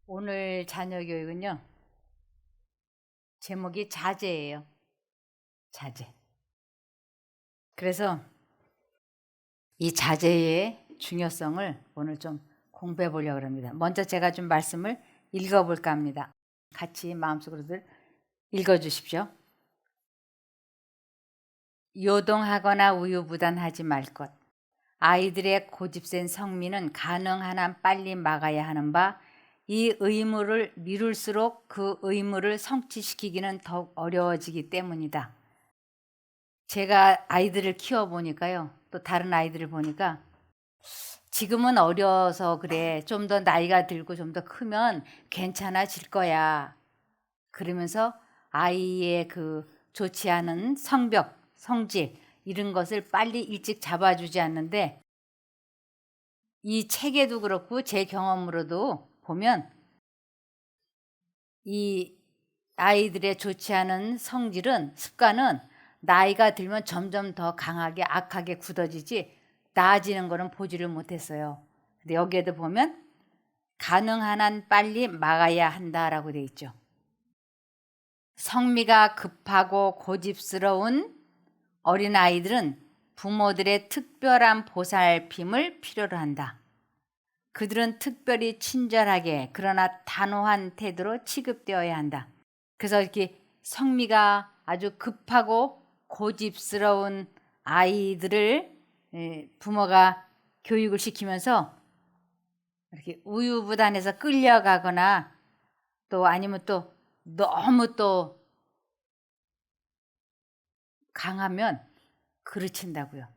오늘 자녀 교육은요. 제목이 자제예요. 자제. 그래서 이 자제의 중요성을 오늘 좀 공부해 보려고 합니다. 먼저 제가 좀 말씀을 읽어 볼까 합니다. 같이 마음속으로들 읽어 주십시오. 요동하거나 우유부단하지 말 것. 아이들의 고집센 성미는 가능한 한 빨리 막아야 하는 바, 이 의무를 미룰수록 그 의무를 성취시키기는 더욱 어려워지기 때문이다. 제가 아이들을 키워보니까요, 또 다른 아이들을 보니까 지금은 어려서 그래, 좀 더 나이가 들고 좀 더 크면 괜찮아질 거야, 그러면서 아이의 그 좋지 않은 성벽, 성질 이런 것을 빨리 일찍 잡아주지 않는데, 이 책에도 그렇고 제 경험으로도 보면 이 아이들의 좋지 않은 성질은, 습관은 나이가 들면 점점 더 강하게 악하게 굳어지지 나아지는 거는 보지를 못했어요. 근데 여기에도 보면 가능한 한 빨리 막아야 한다라고 돼 있죠. 성미가 급하고 고집스러운 어린아이들은 부모들의 특별한 보살핌을 필요로 한다. 그들은 특별히 친절하게 그러나 단호한 태도로 취급되어야 한다. 그래서 이렇게 성미가 아주 급하고 고집스러운 아이들을 부모가 교육을 시키면서 이렇게 우유부단해서 끌려가거나, 또 아니면 또 너무 또 강하면 그르친다고요.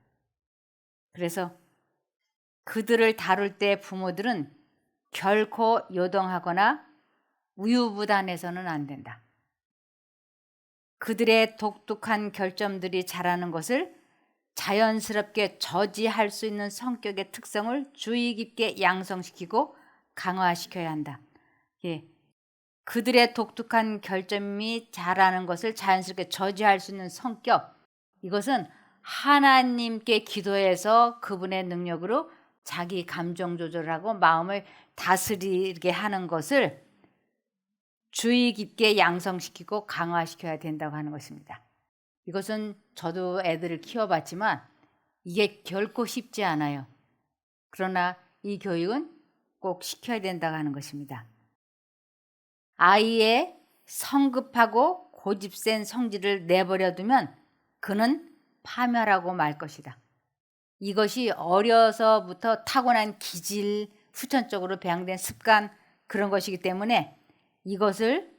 그래서 그들을 다룰 때 부모들은 결코 요동하거나 우유부단해서는 안 된다. 그들의 독특한 결점들이 자라는 것을 자연스럽게 저지할 수 있는 성격의 특성을 주의 깊게 양성시키고 강화시켜야 한다. 예. 그들의 독특한 결점이 자라는 것을 자연스럽게 저지할 수 있는 성격, 이것은 하나님께 기도해서 그분의 능력으로 자기 감정 조절하고 마음을 다스리게 하는 것을 주의 깊게 양성시키고 강화시켜야 된다고 하는 것입니다. 이것은 저도 애들을 키워봤지만 이게 결코 쉽지 않아요. 그러나 이 교육은 꼭 시켜야 된다고 하는 것입니다. 아이의 성급하고 고집센 성질을 내버려 두면 그는 파멸하고 말 것이다. 이것이 어려서부터 타고난 기질, 후천적으로 배양된 습관, 그런 것이기 때문에 이것을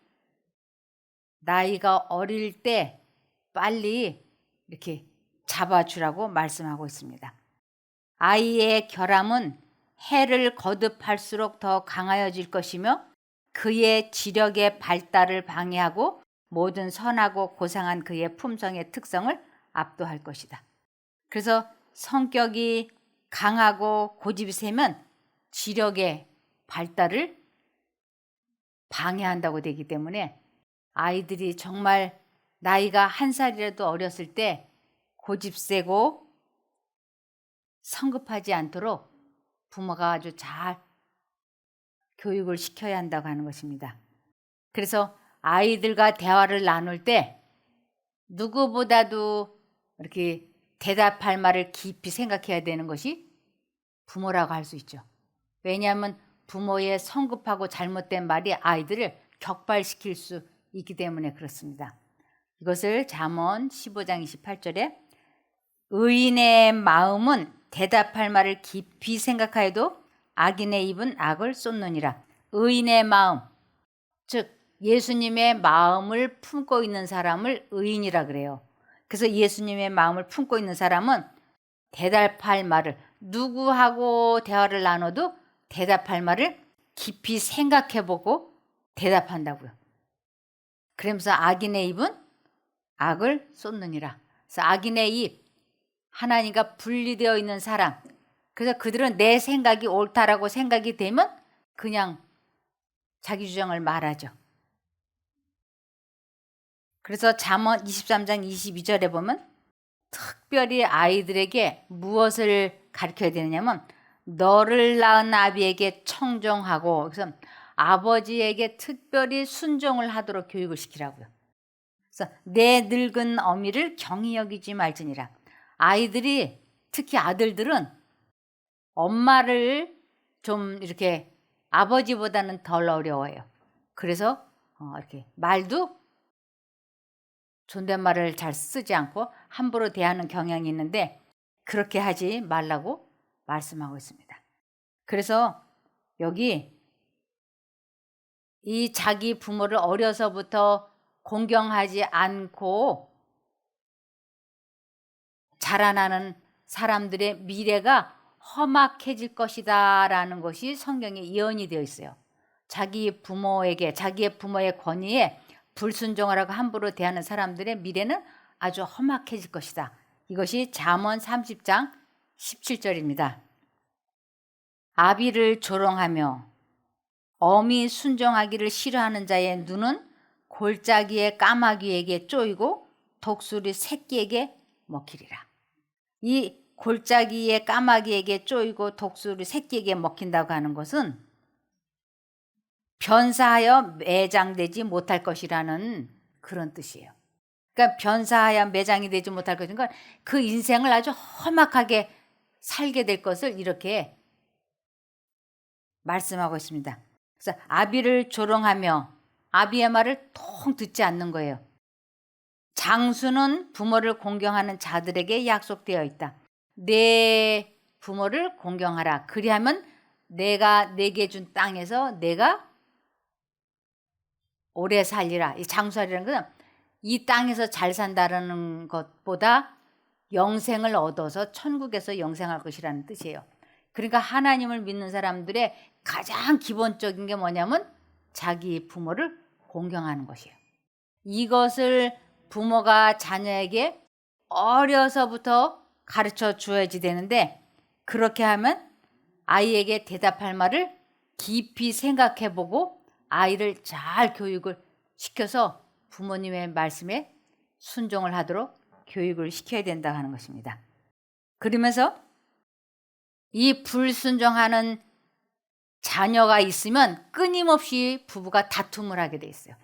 나이가 어릴 때 빨리 이렇게 잡아주라고 말씀하고 있습니다. 아이의 결함은 해를 거듭할수록 더 강하여질 것이며 그의 지력의 발달을 방해하고 모든 선하고 고상한 그의 품성의 특성을 압도할 것이다. 그래서 성격이 강하고 고집이 세면 지력의 발달을 방해한다고 되기 때문에 아이들이 정말 나이가 1살이라도 어렸을 때 고집세고 성급하지 않도록 부모가 아주 잘 교육을 시켜야 한다고 하는 것입니다. 그래서 아이들과 대화를 나눌 때 누구보다도 이렇게 대답할 말을 깊이 생각해야 되는 것이 부모라고 할 수 있죠. 왜냐하면 부모의 성급하고 잘못된 말이 아이들을 격발시킬 수 있기 때문에 그렇습니다. 이것을 잠언 15장 28절에 의인의 마음은 대답할 말을 깊이 생각하여도 악인의 입은 악을 쏟느니라. 의인의 마음, 즉 예수님의 마음을 품고 있는 사람을 의인이라 그래요. 그래서 예수님의 마음을 품고 있는 사람은 대답할 말을, 누구하고 대화를 나눠도 대답할 말을 깊이 생각해보고 대답한다고요. 그러면서 악인의 입은 악을 쏟느니라. 그래서 악인의 입, 하나님과 분리되어 있는 사람, 그래서 그들은 내 생각이 옳다라고 생각이 되면 그냥 자기 주장을 말하죠. 그래서 잠언 23장 22절에 보면 특별히 아이들에게 무엇을 가르쳐야 되느냐면 너를 낳은 아비에게 청종하고, 그래서 아버지에게 특별히 순종을 하도록 교육을 시키라고요. 그래서 내 늙은 어미를 경히 여기지 말지니라. 아이들이, 특히 아들들은 엄마를 좀 이렇게 아버지보다는 덜 어려워해요. 그래서 이렇게 말도 존댓말을 잘 쓰지 않고 함부로 대하는 경향이 있는데, 그렇게 하지 말라고 말씀하고 있습니다. 그래서 여기 이 자기 부모를 어려서부터 공경하지 않고 자라나는 사람들의 미래가 험악해질 것이다 라는 것이 성경에 예언이 되어 있어요. 자기의 부모의 권위에 불순종을 하고 함부로 대하는 사람들의 미래는 아주 험악해질 것이다. 이것이 잠언 30장 17절입니다. 아비를 조롱하며 어미 순종하기를 싫어하는 자의 눈은 골짜기의 까마귀에게 쪼이고 독수리 새끼에게 먹히리라. 이 골짜기의 까마귀에게 쪼이고 독수리 새끼에게 먹힌다고 하는 것은 변사하여 매장되지 못할 것이라는 그런 뜻이에요. 그러니까 변사하여 매장이 되지 못할 것인가, 그 인생을 아주 험악하게 살게 될 것을 이렇게 말씀하고 있습니다. 그래서 아비를 조롱하며, 아비의 말을 통 듣지 않는 거예요. 장수는 부모를 공경하는 자들에게 약속되어 있다. 내 부모를 공경하라. 그리하면 내가 내게 준 땅에서 내가 오래 살리라. 이 장수하리라는 것은 이 땅에서 잘 산다는 것보다 영생을 얻어서 천국에서 영생할 것이라는 뜻이에요. 그러니까 하나님을 믿는 사람들의 가장 기본적인 게 뭐냐면 자기 부모를 공경하는 것이에요. 이것을 부모가 자녀에게 어려서부터 가르쳐 주어야지 되는데, 그렇게 하면 아이에게 대답할 말을 깊이 생각해 보고 아이를 잘 교육을 시켜서 부모님의 말씀에 순종을 하도록 교육을 시켜야 된다고 하는 것입니다. 그러면서 이 불순종하는 자녀가 있으면 끊임없이 부부가 다툼을 하게 돼 있어요.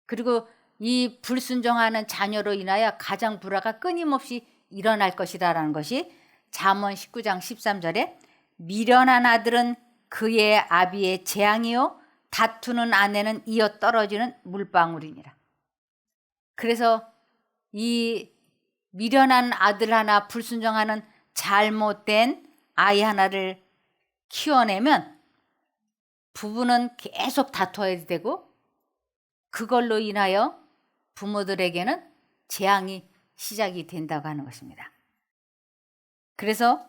그리고 이 불순종하는 자녀로 인하여 가정 불화가 끊임없이 일어날 것이라는 것이 잠언 19장 13절에 미련한 아들은 그의 아비의 재앙이요 다투는 아내는 이어 떨어지는 물방울이니라. 그래서 이 미련한 아들 하나, 불순종하는 잘못된 아이 하나를 키워내면 부부는 계속 다투어야 되고, 그걸로 인하여 부모들에게는 재앙이 시작이 된다고 하는 것입니다. 그래서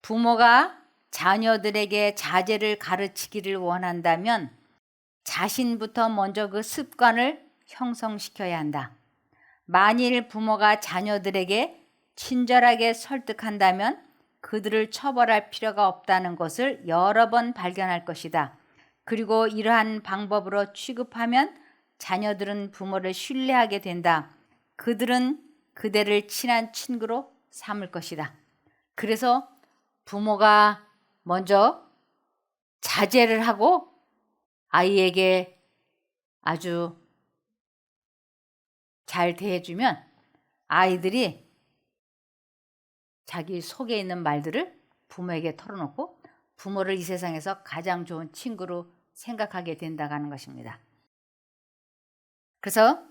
부모가 자녀들에게 자제를 가르치기를 원한다면 자신부터 먼저 그 습관을 형성시켜야 한다. 만일 부모가 자녀들에게 친절하게 설득한다면 그들을 처벌할 필요가 없다는 것을 여러 번 발견할 것이다. 그리고 이러한 방법으로 취급하면 자녀들은 부모를 신뢰하게 된다. 그들은 그대를 친한 친구로 삼을 것이다. 그래서 부모가 먼저 자제를 하고 아이에게 아주 잘 대해주면 아이들이 자기 속에 있는 말들을 부모에게 털어놓고 부모를 이 세상에서 가장 좋은 친구로 생각하게 된다고 하는 것입니다. 그래서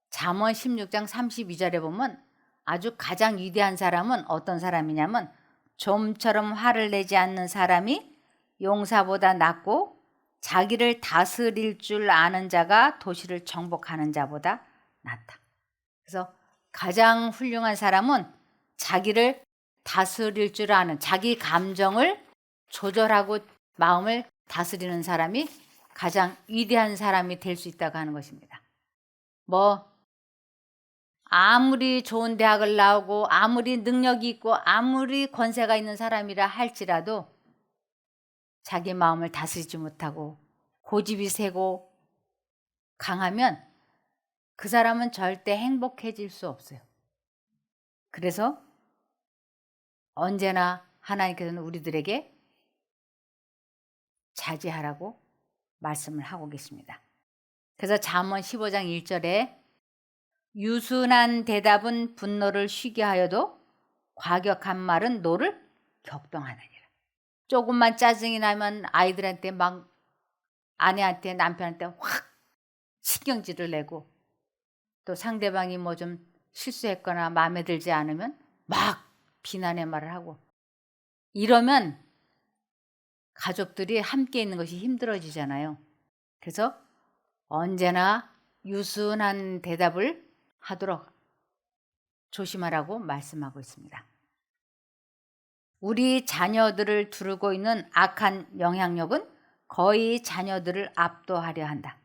잠언 16장 32절에 보면 아주 가장 위대한 사람은 어떤 사람이냐면 좀처럼 화를 내지 않는 사람이 용사보다 낫고 자기를 다스릴 줄 아는 자가 도시를 정복하는 자보다 낫다. 그래서 가장 훌륭한 사람은 자기를 다스릴 줄 아는, 자기 감정을 조절하고 마음을 다스리는 사람이 가장 위대한 사람이 될 수 있다고 하는 것입니다. 아무리 좋은 대학을 나오고 아무리 능력이 있고 아무리 권세가 있는 사람이라 할지라도 자기 마음을 다스리지 못하고 고집이 세고 강하면 그 사람은 절대 행복해질 수 없어요. 그래서 언제나 하나님께서는 우리들에게 자제하라고 말씀을 하고 계십니다. 그래서 잠언 15장 1절에 유순한 대답은 분노를 쉬게 하여도 과격한 말은 노를 격동하느니라. 조금만 짜증이 나면 아이들한테 막 아내한테 남편한테 확 신경질을 내고, 또 상대방이 뭐 좀 실수했거나 마음에 들지 않으면 막 비난의 말을 하고, 이러면 가족들이 함께 있는 것이 힘들어지잖아요. 그래서 언제나 유순한 대답을 하도록 조심하라고 말씀하고 있습니다. 우리 자녀들을 두르고 있는 악한 영향력은 거의 자녀들을 압도하려 한다.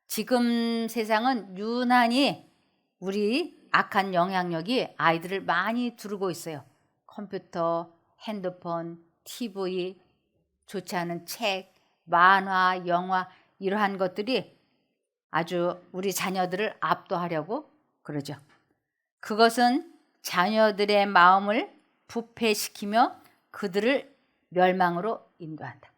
지금 세상은 유난히 우리 악한 영향력이 아이들을 많이 두르고 있어요. 컴퓨터, 핸드폰, TV, 좋지 않은 책, 만화, 영화, 이러한 것들이 아주 우리 자녀들을 압도하려고 그러죠. 그것은 자녀들의 마음을 부패시키며 그들을 멸망으로 인도한다.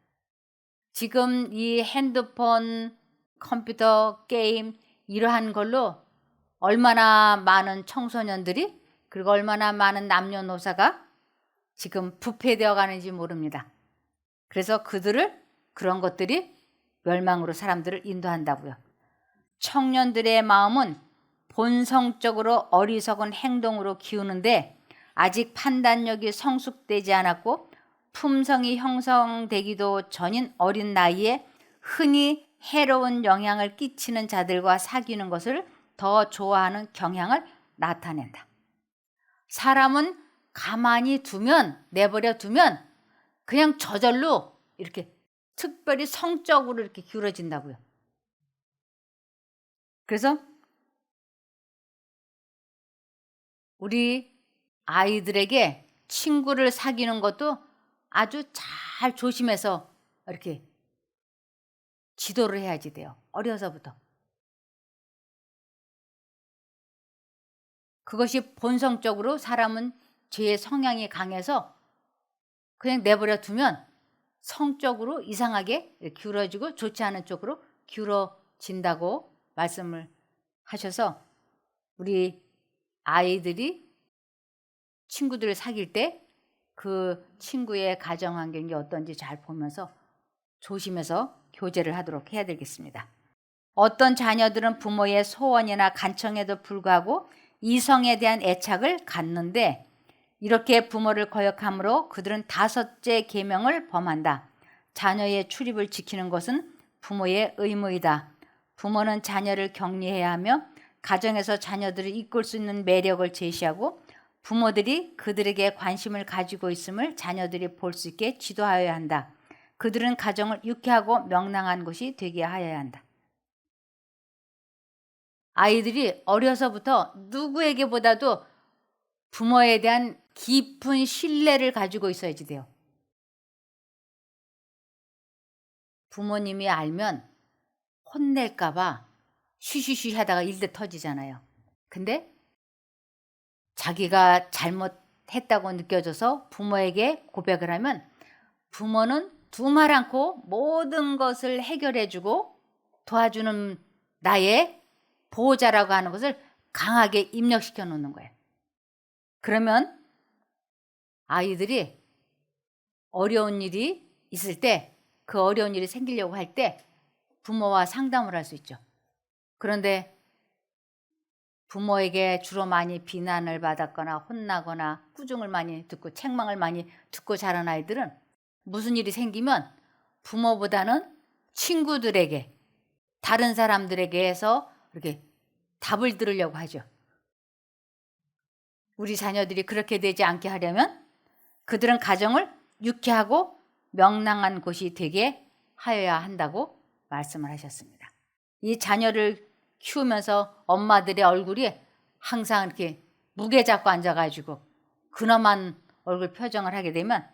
지금 이 핸드폰, 컴퓨터, 게임 이러한 걸로 얼마나 많은 청소년들이, 그리고 얼마나 많은 남녀노사가 지금 부패되어 가는지 모릅니다. 그래서 그런 것들이 멸망으로 사람들을 인도한다고요. 청년들의 마음은 본성적으로 어리석은 행동으로 기우는데 아직 판단력이 성숙되지 않았고 품성이 형성되기도 전인 어린 나이에 흔히 해로운 영향을 끼치는 자들과 사귀는 것을 더 좋아하는 경향을 나타낸다. 사람은 가만히 내버려 두면 그냥 저절로 이렇게 특별히 성적으로 이렇게 기울어진다고요. 그래서 우리 아이들에게 친구를 사귀는 것도 아주 잘 조심해서 이렇게 지도를 해야지 돼요. 어려서부터. 그것이 본성적으로 사람은 죄의 성향이 강해서 그냥 내버려 두면 성적으로 이상하게 기울어지고 좋지 않은 쪽으로 기울어진다고 말씀을 하셔서 우리 아이들이 친구들을 사귈 때 그 친구의 가정 환경이 어떤지 잘 보면서 조심해서 교제를 하도록 해야 되겠습니다. 어떤 자녀들은 부모의 소원이나 간청에도 불구하고 이성에 대한 애착을 갖는데 이렇게 부모를 거역함으로 그들은 5째 계명을 범한다. 자녀의 출입을 지키는 것은 부모의 의무이다. 부모는 자녀를 격리해야 하며 가정에서 자녀들을 이끌 수 있는 매력을 제시하고 부모들이 그들에게 관심을 가지고 있음을 자녀들이 볼 수 있게 지도하여야 한다. 그들은 가정을 유쾌하고 명랑한 곳이 되게 하여야 한다. 아이들이 어려서부터 누구에게보다도 부모에 대한 깊은 신뢰를 가지고 있어야지 돼요. 부모님이 알면 혼낼까 봐 쉬쉬쉬 하다가 일대 터지잖아요. 근데 자기가 잘못했다고 느껴져서 부모에게 고백을 하면 부모는 두말 않고 모든 것을 해결해주고 도와주는 나의 보호자라고 하는 것을 강하게 입력시켜 놓는 거예요. 그러면 아이들이 어려운 일이 있을 때, 그 어려운 일이 생기려고 할 때 부모와 상담을 할 수 있죠. 그런데 부모에게 주로 많이 비난을 받았거나 혼나거나 꾸중을 많이 듣고 책망을 많이 듣고 자란 아이들은 무슨 일이 생기면 부모보다는 친구들에게, 다른 사람들에게 해서 이렇게 답을 들으려고 하죠. 우리 자녀들이 그렇게 되지 않게 하려면 그들은 가정을 유쾌하고 명랑한 곳이 되게 하여야 한다고 말씀을 하셨습니다. 이 자녀를 키우면서 엄마들의 얼굴이 항상 이렇게 무게 잡고 앉아가지고 근엄한 얼굴 표정을 하게 되면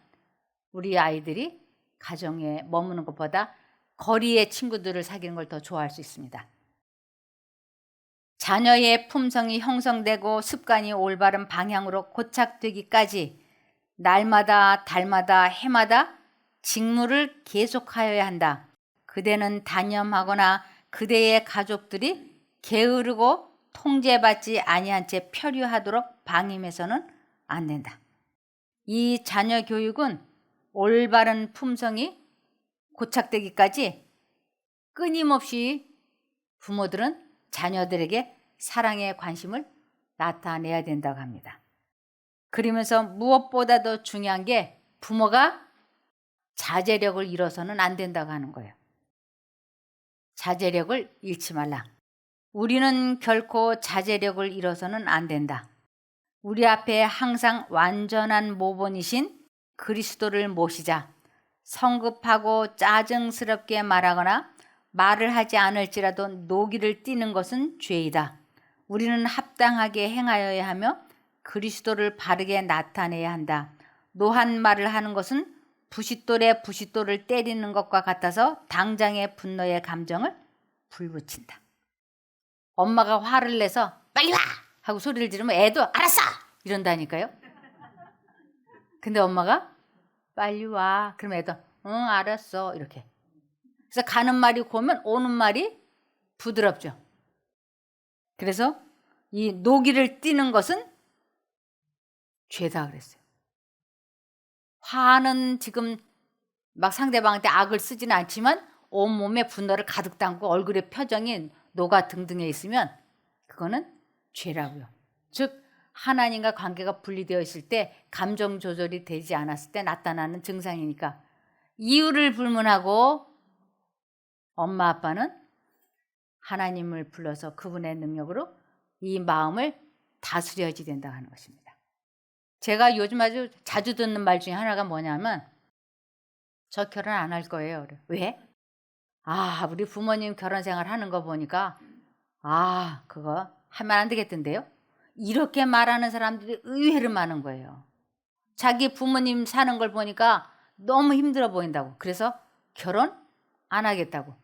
우리 아이들이 가정에 머무는 것보다 거리의 친구들을 사귀는 걸 더 좋아할 수 있습니다. 자녀의 품성이 형성되고 습관이 올바른 방향으로 고착되기까지 날마다 달마다 해마다 직무를 계속하여야 한다. 그대는 단념하거나 그대의 가족들이 게으르고 통제받지 아니한 채 표류하도록 방임해서는 안 된다. 이 자녀 교육은 올바른 품성이 고착되기까지 끊임없이 부모들은 자녀들에게 사랑의 관심을 나타내야 된다고 합니다. 그러면서 무엇보다도 중요한 게 부모가 자제력을 잃어서는 안 된다고 하는 거예요. 자제력을 잃지 말라. 우리는 결코 자제력을 잃어서는 안 된다. 우리 앞에 항상 완전한 모본이신 그리스도를 모시자. 성급하고 짜증스럽게 말하거나 말을 하지 않을지라도 노기를 띠는 것은 죄이다. 우리는 합당하게 행하여야 하며 그리스도를 바르게 나타내야 한다. 노한 말을 하는 것은 부싯돌에 부싯돌을 때리는 것과 같아서 당장의 분노의 감정을 불붙인다. 엄마가 화를 내서 빨리 와! 하고 소리를 지르면 애도 알았어! 이런다니까요. 근데 엄마가 빨리 와. 그러면 애도 응 알았어. 이렇게. 그래서 가는 말이 고면 오는 말이 부드럽죠. 그래서 이 노기를 띠는 것은 죄다 그랬어요. 화는 지금 막 상대방한테 악을 쓰지는 않지만 온몸에 분노를 가득 담고 얼굴에 표정이 녹아 등등해 있으면 그거는 죄라고요. 즉 하나님과 관계가 분리되어 있을 때 감정 조절이 되지 않았을 때 나타나는 증상이니까 이유를 불문하고 엄마 아빠는 하나님을 불러서 그분의 능력으로 이 마음을 다스려야지 된다고 하는 것입니다. 제가 요즘 아주 자주 듣는 말 중에 하나가 뭐냐면 저 결혼 안 할 거예요. 왜? 아, 우리 부모님 결혼 생활 하는 거 보니까 그거 하면 안 되겠던데요? 이렇게 말하는 사람들이 의외로 많은 거예요. 자기 부모님 사는 걸 보니까 너무 힘들어 보인다고. 그래서 결혼 안 하겠다고.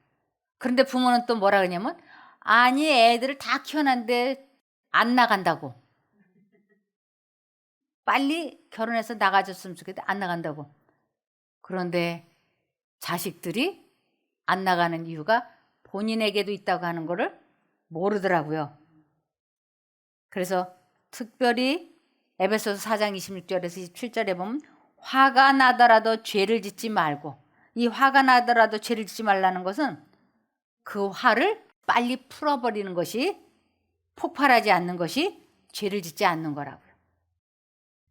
그런데 부모는 또 뭐라 그러냐면 아니 애들을 다 키워놨는데 안 나간다고. 빨리 결혼해서 나가줬으면 좋겠다. 안 나간다고. 그런데 자식들이 안 나가는 이유가 본인에게도 있다고 하는 거를 모르더라고요. 그래서 특별히 에베소서 4장 26절에서 27절에 보면 화가 나더라도 죄를 짓지 말고, 이 화가 나더라도 죄를 짓지 말라는 것은 그 화를 빨리 풀어버리는 것이, 폭발하지 않는 것이 죄를 짓지 않는 거라고요.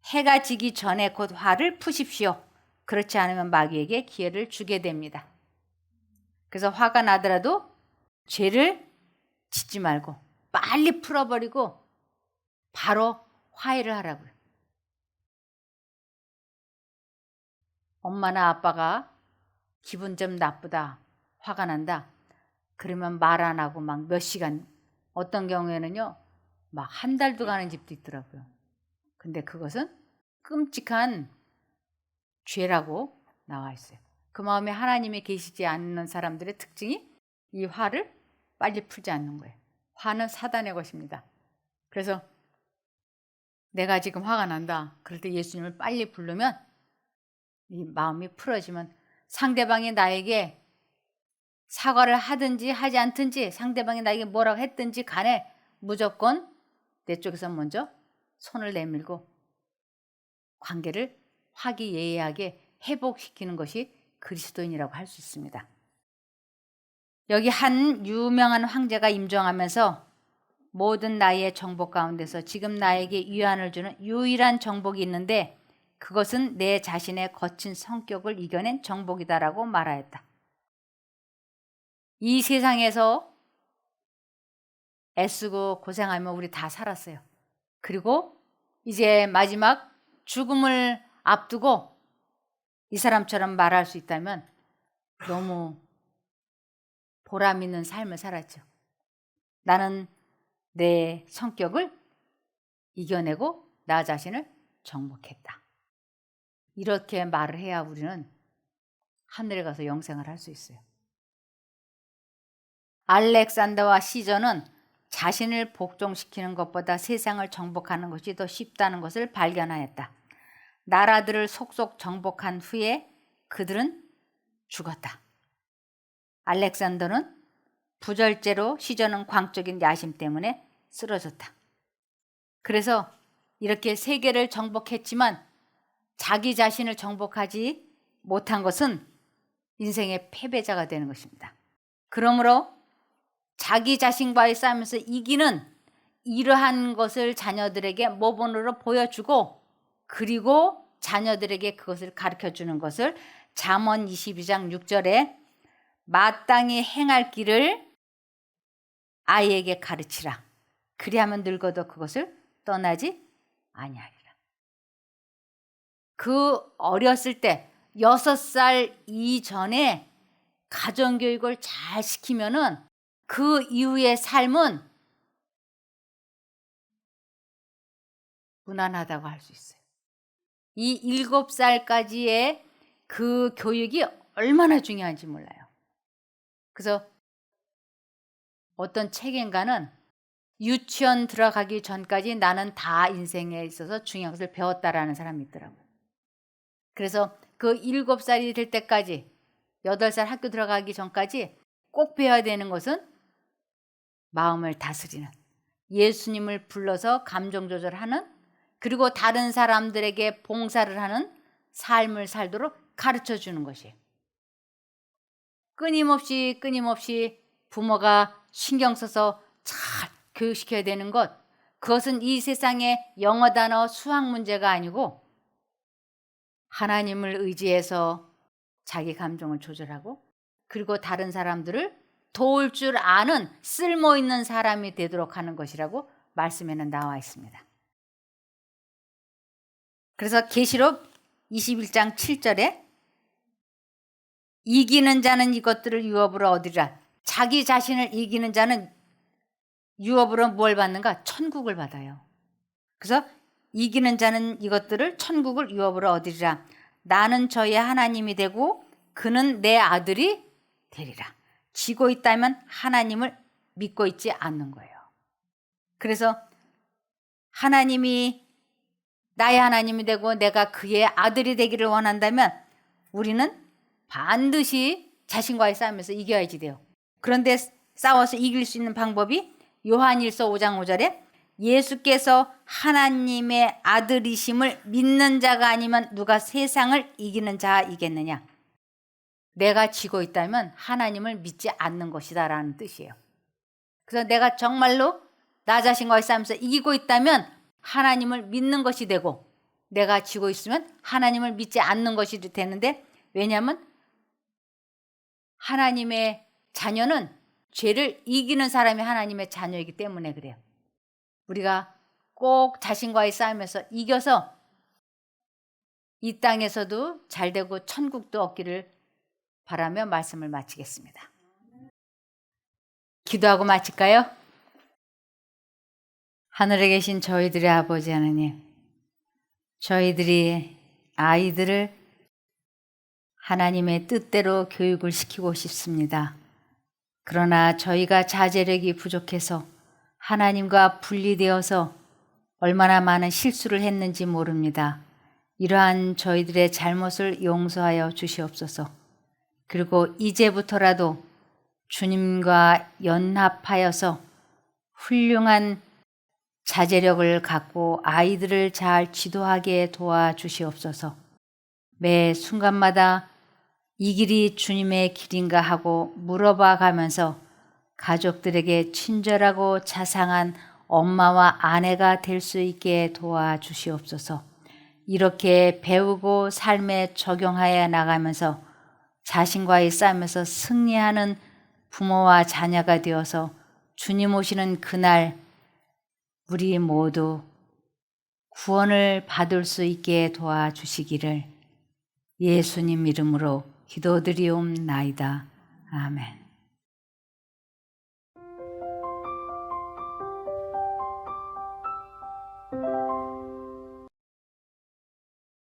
해가 지기 전에 곧 화를 푸십시오. 그렇지 않으면 마귀에게 기회를 주게 됩니다. 그래서 화가 나더라도 죄를 짓지 말고 빨리 풀어버리고 바로 화해를 하라고요. 엄마나 아빠가 기분 좀 나쁘다, 화가 난다. 그러면 말 안 하고 막 몇 시간, 어떤 경우에는요 막 한 달도 가는 집도 있더라고요. 근데 그것은 끔찍한 죄라고 나와 있어요. 그 마음에 하나님이 계시지 않는 사람들의 특징이 이 화를 빨리 풀지 않는 거예요. 화는 사단의 것입니다. 그래서 내가 지금 화가 난다. 그럴 때 예수님을 빨리 부르면 이 마음이 풀어지면 상대방이 나에게 사과를 하든지 하지 않든지 상대방이 나에게 뭐라고 했든지 간에 무조건 내 쪽에서 먼저 손을 내밀고 관계를 화기애애하게 회복시키는 것이 그리스도인이라고 할 수 있습니다. 여기 한 유명한 황제가 임종하면서 모든 나의 정복 가운데서 지금 나에게 위안을 주는 유일한 정복이 있는데 그것은 내 자신의 거친 성격을 이겨낸 정복이다라고 말하였다. 이 세상에서 애쓰고 고생하며 우리 다 살았어요. 그리고 이제 마지막 죽음을 앞두고 이 사람처럼 말할 수 있다면 너무 보람 있는 삶을 살았죠. 나는 내 성격을 이겨내고 나 자신을 정복했다. 이렇게 말을 해야 우리는 하늘에 가서 영생을 할 수 있어요. 알렉산더와 시저는 자신을 복종시키는 것보다 세상을 정복하는 것이 더 쉽다는 것을 발견하였다. 나라들을 속속 정복한 후에 그들은 죽었다. 알렉산더는 부절제로 시저는 광적인 야심 때문에 쓰러졌다. 그래서 이렇게 세계를 정복했지만 자기 자신을 정복하지 못한 것은 인생의 패배자가 되는 것입니다. 그러므로 자기 자신과의 싸움에서 이기는 이러한 것을 자녀들에게 모범으로 보여주고, 그리고 자녀들에게 그것을 가르쳐주는 것을 잠언 22장 6절에 마땅히 행할 길을 아이에게 가르치라. 그리하면 늙어도 그것을 떠나지 아니하리라. 그 어렸을 때 6살 이전에 가정교육을 잘 시키면은 그 이후의 삶은 무난하다고 할 수 있어요. 이 7살까지의 그 교육이 얼마나 중요한지 몰라요. 그래서 어떤 책임가는 유치원 들어가기 전까지 나는 다 인생에 있어서 중요한 것을 배웠다라는 사람이 있더라고요. 그래서 그 7살이 될 때까지 8살 학교 들어가기 전까지 꼭 배워야 되는 것은 마음을 다스리는, 예수님을 불러서 감정 조절하는, 그리고 다른 사람들에게 봉사를 하는 삶을 살도록 가르쳐 주는 것이에요. 끊임없이 부모가 신경 써서 잘 교육시켜야 되는 것, 그것은 이 세상의 영어 단어 수학 문제가 아니고 하나님을 의지해서 자기 감정을 조절하고, 그리고 다른 사람들을 도울 줄 아는 쓸모있는 사람이 되도록 하는 것이라고 말씀에는 나와 있습니다. 그래서 계시록 21장 7절에 이기는 자는 이것들을 유업으로 얻으리라. 자기 자신을 이기는 자는 유업으로 뭘 받는가? 천국을 받아요. 그래서 이기는 자는 이것들을 천국을 유업으로 얻으리라. 나는 저의 하나님이 되고 그는 내 아들이 되리라. 지고 있다면 하나님을 믿고 있지 않는 거예요. 그래서 하나님이 나의 하나님이 되고 내가 그의 아들이 되기를 원한다면 우리는 반드시 자신과의 싸움에서 이겨야지 돼요. 그런데 싸워서 이길 수 있는 방법이 요한일서 5장 5절에 예수께서 하나님의 아들이심을 믿는 자가 아니면 누가 세상을 이기는 자이겠느냐. 내가 지고 있다면 하나님을 믿지 않는 것이다 라는 뜻이에요. 그래서 내가 정말로 나 자신과의 싸움에서 이기고 있다면 하나님을 믿는 것이 되고, 내가 지고 있으면 하나님을 믿지 않는 것이 되는데, 왜냐하면 하나님의 자녀는 죄를 이기는 사람이 하나님의 자녀이기 때문에 그래요. 우리가 꼭 자신과의 싸움에서 이겨서 이 땅에서도 잘되고 천국도 얻기를 바라며 말씀을 마치겠습니다. 기도하고 마칠까요? 하늘에 계신 저희들의 아버지 하나님, 저희들이 아이들을 하나님의 뜻대로 교육을 시키고 싶습니다. 그러나 저희가 자제력이 부족해서 하나님과 분리되어서 얼마나 많은 실수를 했는지 모릅니다. 이러한 저희들의 잘못을 용서하여 주시옵소서. 그리고 이제부터라도 주님과 연합하여서 훌륭한 자제력을 갖고 아이들을 잘 지도하게 도와주시옵소서. 매 순간마다 이 길이 주님의 길인가 하고 물어봐 가면서 가족들에게 친절하고 자상한 엄마와 아내가 될 수 있게 도와주시옵소서. 이렇게 배우고 삶에 적용하여 나가면서 자신과의 싸움에서 승리하는 부모와 자녀가 되어서 주님 오시는 그날 우리 모두 구원을 받을 수 있게 도와주시기를 예수님 이름으로 기도드리옵나이다. 아멘.